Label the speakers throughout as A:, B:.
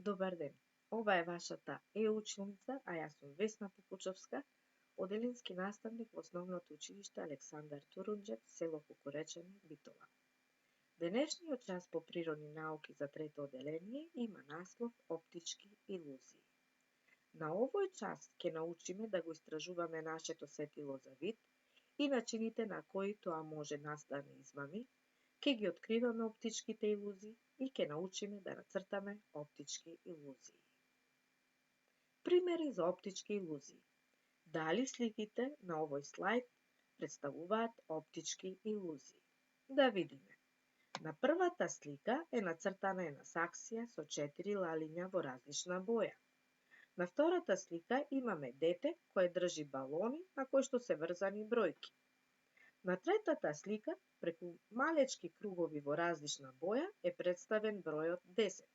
A: Добар ден. Ова е вашата училница, а јас сум Весна Пупучовска, оделински наставник во Основното училиште Александар Турунџев, село Кукуречани, Битола. Денешниот час по природни науки за трето оделение има наслов Оптички илузии. На овој час ќе научиме да го истражуваме нашето сетило за вид и начините на кои тоа може настане измами, ќе ги откриваме оптичките илузии и ќе научиме да нацртаме оптички илузии. Примери за оптички илузии. Дали сликите на овој слайд представуваат оптички илузии? Да видиме. На првата слика е нацртана една саксија со 4 лалиња во различна боја. На втората слика имаме дете кое држи балони на кои што се врзани бројки. На третата слика, преку малечки кругови во различна боја, е представен бројот 10.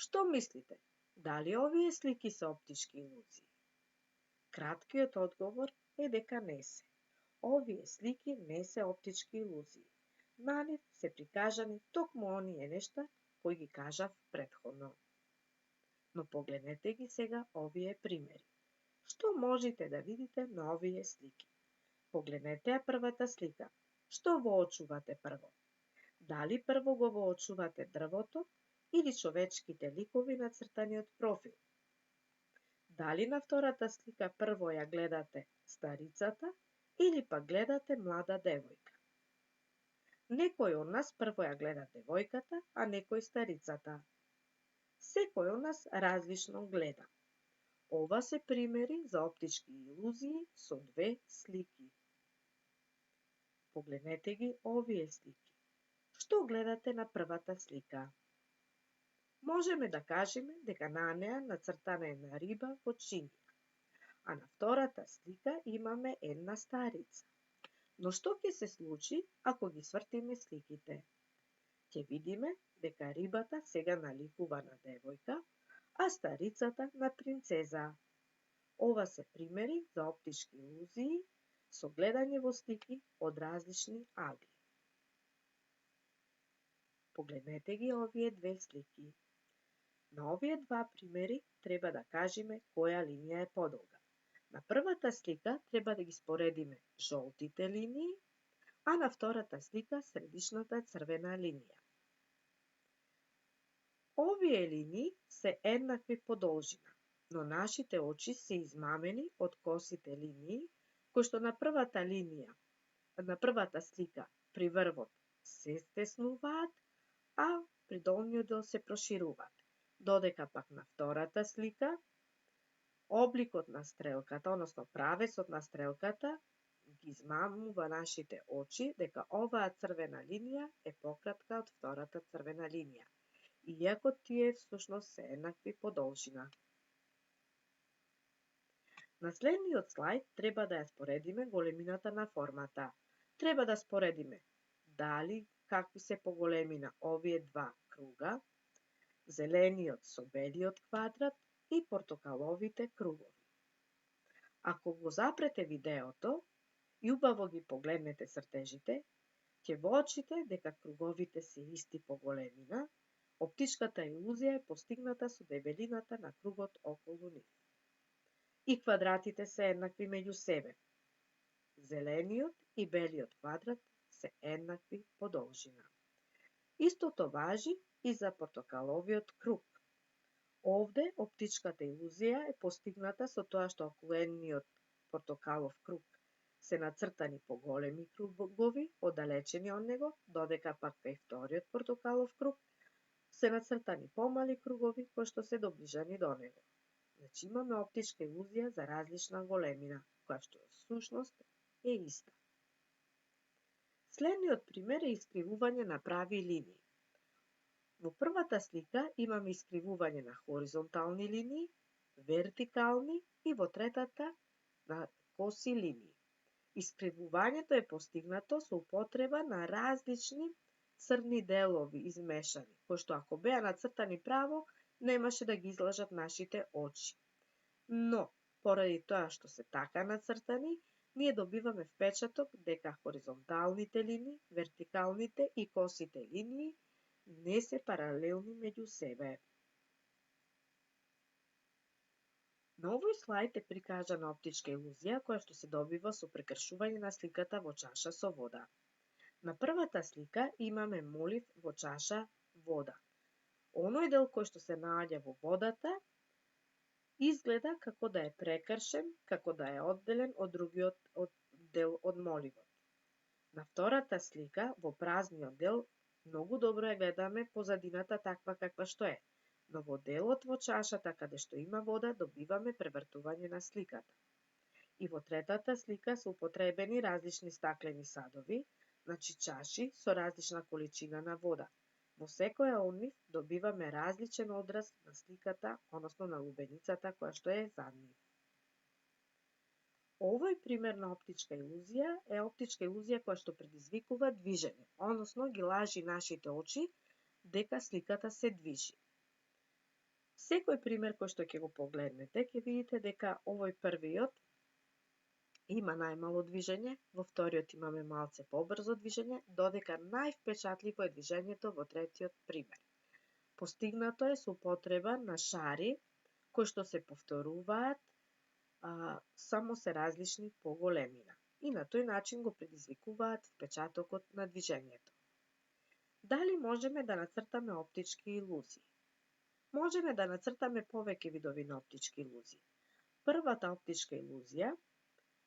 A: Што мислите? Дали овие слики се оптички илузии? Краткиот одговор е дека не се. Овие слики не се оптички илузии. На нив се прикажани токму оние нешта кои ги кажав претходно. Но погледнете ги сега овие примери. Што можете да видите на овие слики? Погледнете ја првата слика. Што воочувате прво? Дали прво го воочувате дрвото или човечките ликови нацртани од профил? Дали на втората слика прво ја гледате старицата или пак гледате млада девојка? Некој од нас прво ја гледа девојката, а некој старицата. Секој од нас различно гледа. Ова се примери за оптички илузии со две слики. Погледнете ги овие слики. Што гледате на првата слика? Можеме да кажеме дека на неа нацртана една риба во чинија, а на втората слика имаме една старица. Но што ќе се случи ако ги свртиме сликите? Ќе видиме дека рибата сега наликува на девојка, а старицата на принцеза. Ова се примери за оптички илузии со гледање во слики од различни агли. Погледнете ги овие две слики. На овие два примери треба да кажеме која линија е подолга. На првата слика треба да ги споредиме жолтите линии, а на втората слика средишната црвена линија. Овие линии се еднакви по должина, но нашите очи се измамени од косите линии, кои што на првата слика при врвот се стеснуваат, а при долниот дел се прошируваат, додека пак на втората слика обликот на стрелката, односно правецот на стрелката, ги измамува нашите очи дека оваа црвена линија е пократка од втората црвена линија, иако тие всушност се еднакви по должина. На следниот слайд треба да ја споредиме големината на формата. Треба да споредиме дали какви се по големина овие два круга, зелениот со белиот квадрат и портокаловите кругови. Ако го запрете видеото и убаво ги погледнете цртежите, ќе воочите дека круговите се исти по големина, оптичката илузија е постигната со дебелината на кругот околу нив. И квадратите се еднакви меѓу себе. Зелениот и белиот квадрат се еднакви по должина. Истото важи и за портокаловиот круг. Овде оптичката илузија е постигната со тоа што околу едниот портокалов круг се нацртани поголеми кругови, оддалечени од него, додека пак кај вториот портокалов круг се нацртани помали кругови кои што се доближани до него. Значи имаме оптичка илузија за различна големина, која што всушност е иста. Следниот пример е искривување на прави линии. Во првата слика имаме искривување на хоризонтални линии, вертикални и во третата на коси линии. Искривувањето е постигнато со употреба на различни црни делови измешани, кои што ако беа нацртани право, немаше да ги излажат нашите очи. Но, поради тоа што се така нацртани, ние добиваме впечаток дека хоризонталните линии, вертикалните и косите линии не се паралелни меѓу себе. На овој слајд е прикажана оптичка илузија која што се добива со прекршување на сликата во чаша со вода. На првата слика имаме молив во чаша вода. Оној дел кој што се наоѓа во водата изгледа како да е прекршен, како да е одделен од другиот дел од моливот. На втората слика, во празниот дел, многу добро ја гледаме позадината таква каква што е, но во делот во чашата каде што има вода добиваме превртување на сликата. И во третата слика се употребени различни стаклени садови, значи чаши со различна количина на вода. Во секоја од нив добиваме различен одраз на сликата, односно на лубеницата која што е зад нив. Овој пример на оптичка илузија е оптичка илузија која што предизвикува движење, односно ги лажи нашите очи дека сликата се движи. Секој пример кој што ќе го погледнете, ќе видите дека овој првиот има најмало движење, во вториот имаме малце побрзо движење, додека највпечатливо е движењето во третиот пример. Постигнато е со употреба на шари кои што се повторуваат, само се различни по големина и на тој начин го предизвикуваат впечатокот на движењето. Дали можеме да нацртаме оптички илузии? Можеме да нацртаме повеќе видови на оптички илузии. Првата оптичка илузија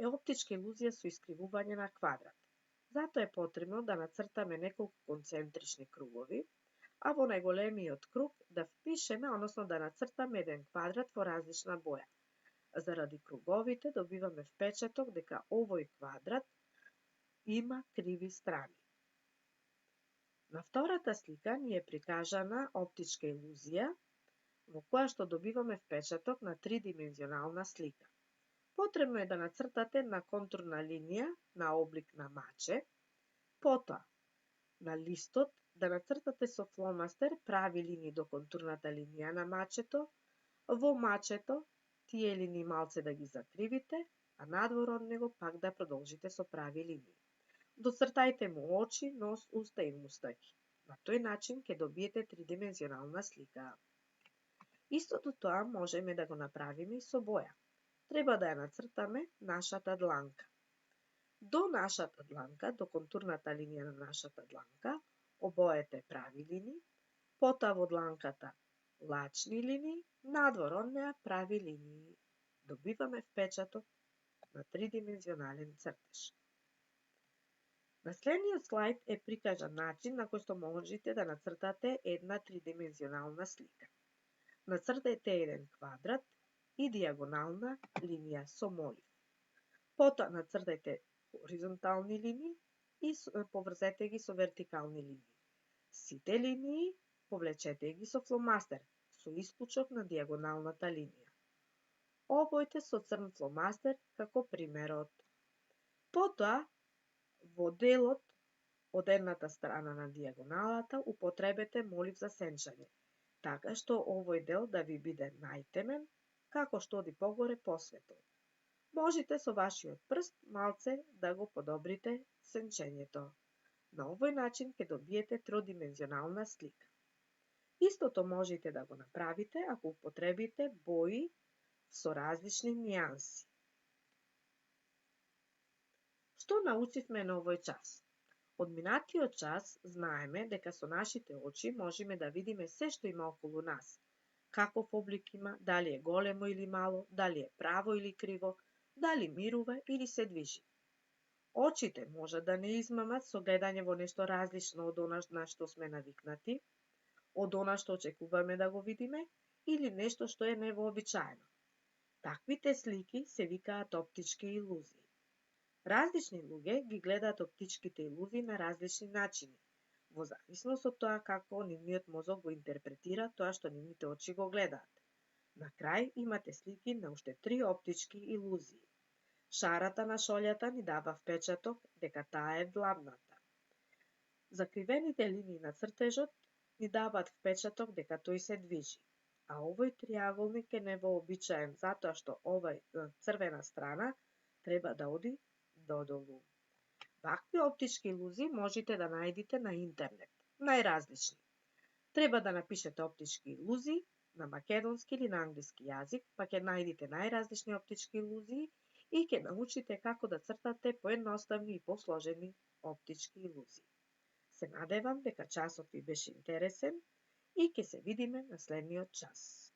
A: е оптичка илузија со искривување на квадрат. Затоа е потребно да нацртаме неколку концентрични кругови, а во најголемиот круг да впишеме, односно да нацртаме еден квадрат во различна боја. Заради круговите добиваме впечаток дека овој квадрат има криви страни. На втората слика ни е прикажана оптичка илузија во која што добиваме впечаток на тридимензионална слика. Потребно е да нацртате на контурна линија на облик на маче, потоа на листот да нацртате со фломастер прави линии до контурната линија на мачето, во мачето тие линии малце да ги закривите, а надвор од него пак да продолжите со прави линии. Доцртајте му очи, нос, уста и мустаки. На тој начин ќе добиете тридимензионална слика. Истото тоа можеме да го направиме и со боја. Треба да ја нацртаме нашата дланка. До нашата дланка, до контурната линија на нашата дланка, обоете прави линии, потоа во дланката лачни линии, надвор од неа прави линии. Добиваме впечаток на тридимензионален цртеж. На следниот слајд е прикажан начин на кој што можете да нацртате една тридимензионална слика. Нацртајте еден квадрат и дијагонална линија со молив. Потоа нацртајте хоризонтални линии и поврзете ги со вертикални линии. Сите линии повлечете ги со фломастер, со исклучок на дијагоналната линија. Обојте со црн фломастер како примерот. Потоа, во делот од едната страна на дијагоналата употребете молив за сенчање, така што овој дел да ви биде најтемен, како што оди погоре посветло. Можете со вашиот прст малце да го подобрите сенчењето. На овој начин ќе добиете тродимензионална слика. Истото можете да го направите ако употребите бои со различни нијанси. Што научивме на овој час? Од минатиот час знаеме дека со нашите очи можеме да видиме се што има околу нас. Каков облик има, дали е големо или мало, дали е право или криво, дали мирува или се движи. Очите може да не измамат со гледање во нешто различно од она на што сме навикнати, од она што очекуваме да го видиме, или нешто што е невообичаено. Таквите слики се викаат оптички илузии. Различни луѓе ги гледаат оптичките илузии на различни начини, во зависност од тоа како нивниот мозок го интерпретира тоа што нивните очи го гледаат. На крај имате слики на уште 3 оптички илузии. Шарата на шолјата ни дава впечаток дека таа е длабната. Закривените линии на цртежот ни даваат впечаток дека тој се движи, а овој триаголник е невообичаен затоа што овај црвена страна треба да оди додолу. Вакви оптички илузии можете да најдите на интернет, најразлични. Треба да напишете оптички илузии на македонски или на англиски јазик, па ќе најдите најразлични оптички илузии и ќе научите како да цртате поедноставни и посложени оптички илузии. Се надевам дека часот ви беше интересен и ќе се видиме на следниот час.